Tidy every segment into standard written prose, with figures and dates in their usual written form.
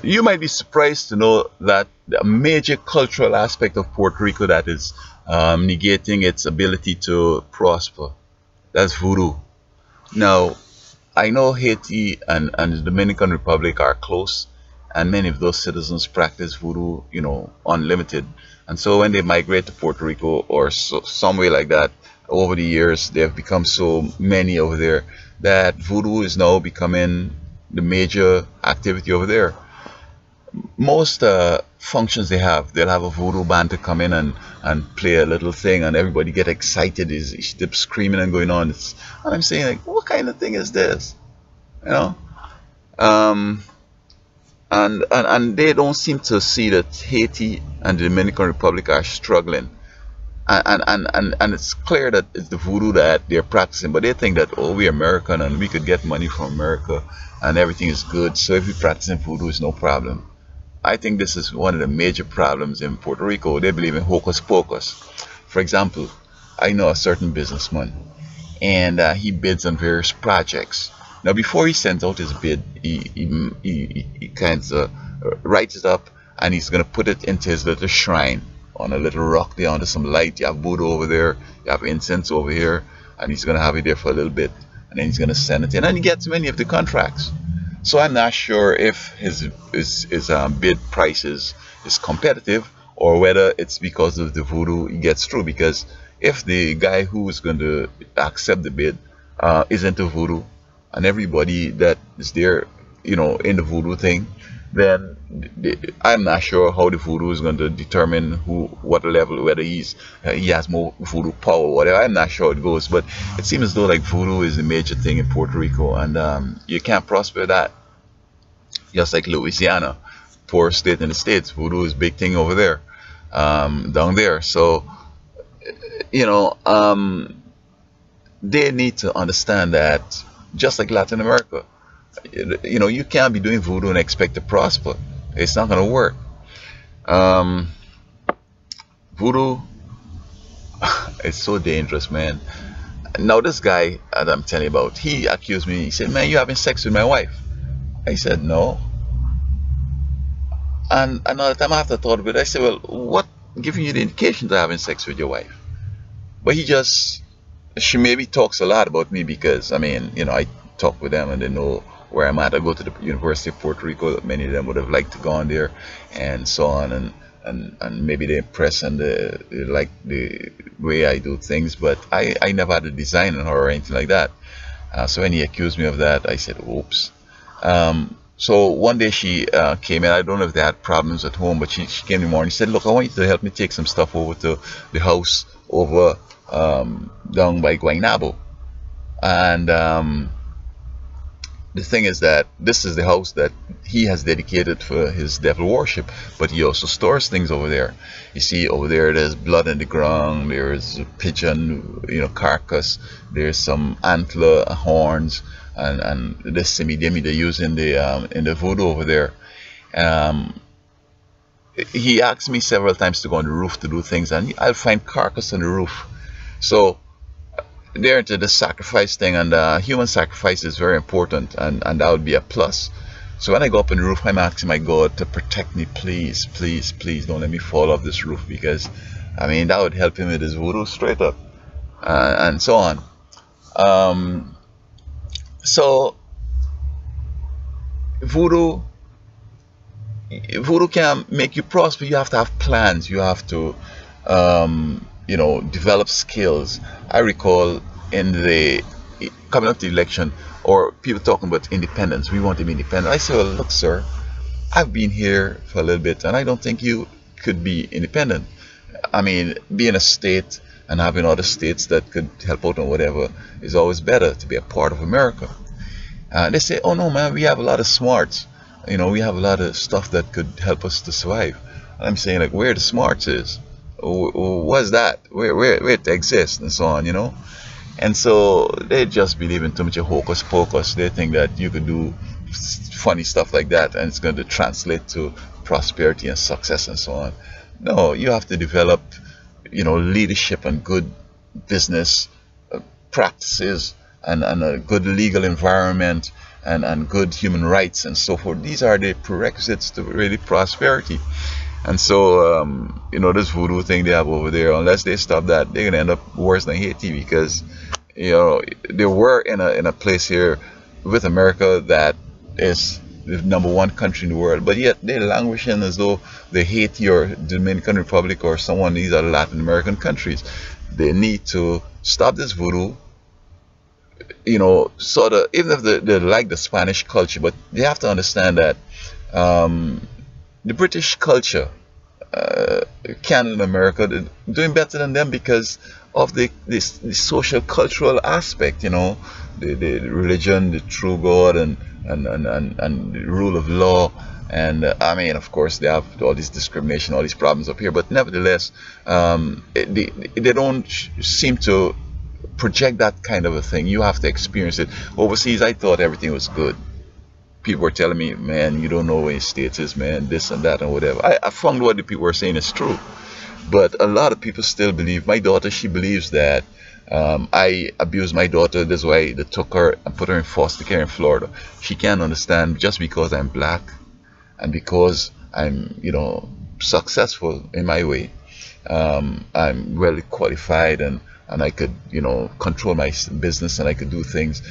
You might be surprised to know that a major cultural aspect of Puerto Rico that is negating its ability to prosper, that's voodoo. Now, I know Haiti and the Dominican Republic are close, and many of those citizens practice voodoo, unlimited. And so when they migrate to Puerto Rico or some way like that, over the years, they have become so many over there that voodoo is now becoming the major activity over there. Most functions they'll have a voodoo band to come in and play a little thing, and everybody get excited, is screaming and going on. And I'm saying, like, what kind of thing is this? You know? Um, and they don't seem to see that Haiti and the Dominican Republic are struggling. And it's clear that it's the voodoo that they're practicing, but they think that, oh, we're American and we could get money from America and everything is good, so if we practice voodoo, it's no problem. I think this is one of the major problems in Puerto Rico. They believe in hocus pocus. For example, I know a certain businessman, and he bids on various projects. Now, before he sends out his bid, he kind of writes it up, and he's going to put it into his little shrine on a little rock there under some light. You have voodoo over there, you have incense over here, and he's going to have it there for a little bit, and then he's going to send it in, and he gets many of the contracts. So I'm not sure if his bid prices is competitive, or whether it's because of the voodoo he gets through. Because if the guy who is going to accept the bid is into voodoo, and everybody that is there, in the voodoo thing, then I'm not sure how the voodoo is going to determine what level, whether he has more voodoo power or whatever. I'm not sure how it goes, but it seems as though like voodoo is a major thing in Puerto Rico, and you can't prosper that. Just like Louisiana, poor state in the States, voodoo is a big thing over there, down there. So, they need to understand that, just like Latin America, you can't be doing voodoo and expect to prosper. It's not going to work. Voodoo is so dangerous, man. Now this guy that I'm telling you about, he accused me. He said, man, you having sex with my wife? I said, no. And another time after I thought of it, I said, well, what giving you the indication to having sex with your wife? But she maybe talks a lot about me because, I talk with them and they know where I'm at. I go to the University of Puerto Rico. Many of them would have liked to go on there and so on, and maybe they're impressed and they like the way I do things, but I never had a design on her or anything like that. So when he accused me of that, I said, oops. So one day she came in. I don't know if they had problems at home, but she came in the morning. She said, look, I want you to help me take some stuff over to the house over down by Guaynabo. And the thing is that this is the house that he has dedicated for his devil worship, but he also stores things over there. You see, over there, there's blood in the ground, there's a pigeon, carcass, there's some antler, horns, and the semi-demi they use in the voodoo over there. He asked me several times to go on the roof to do things, and I'll find carcass on the roof. So they're into the sacrifice thing, and human sacrifice is very important, and that would be a plus. So when I go up on the roof, I'm asking my God to protect me, please, please, please don't let me fall off this roof, because that would help him with his voodoo straight up, and so on. So voodoo can make you prosper. You have to have plans. You have to develop skills. I recall in the coming up to the election, or people talking about independence. We want to be independent. I said, well, look, sir, I've been here for a little bit, and I don't think you could be independent. Being a state and having other states that could help out on whatever is always better to be a part of America. They say, oh no, man, we have a lot of smarts. We have a lot of stuff that could help us to survive. And I'm saying, like, where the smarts is? What's that? Where it exists, and so on, And so they just believe in too much of hocus pocus. They think that you could do funny stuff like that and it's going to translate to prosperity and success and so on. No, you have to develop, leadership and good business practices and a good legal environment and good human rights and so forth. These are the prerequisites to really prosperity. And so, this voodoo thing they have over there, unless they stop that, they're gonna end up worse than Haiti, because they were in a place here with America that is the #1 country in the world, but yet they're languishing as though they hate your Dominican Republic or someone. These are Latin American countries. They need to stop this voodoo. Sort of, even if they like the Spanish culture, but they have to understand that the British culture, Canada and America, they're doing better than them because of the social cultural aspect, the religion, the true God, and the rule of law. And I mean, of course, they have all this discrimination, all these problems up here, but nevertheless, they don't seem to project that kind of a thing. You have to experience it. Overseas, I thought everything was good. People were telling me, man, you don't know where your status is, man, this and that and whatever. I found what the people were saying is true. But a lot of people still believe. My daughter, she believes that I abused my daughter. That's why they took her and put her in foster care in Florida. She can't understand just because I'm black and because I'm, successful in my way. I'm well qualified and I could, control my business and I could do things.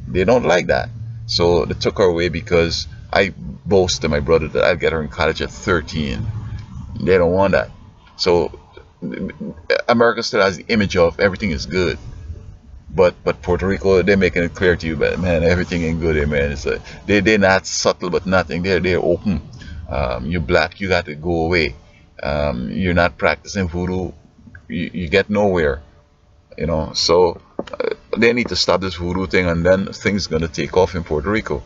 They don't like that. So they took her away because I boast to my brother that I'll get her in college at 13. They don't want that. So America still has the image of everything is good. But Puerto Rico, they're making it clear to you, but man, everything ain't good here, man. It's they're not subtle, but nothing. They're open. You're black, you got to go away. You're not practicing voodoo, you get nowhere. So they need to stop this voodoo thing, and then things gonna take off in Puerto Rico.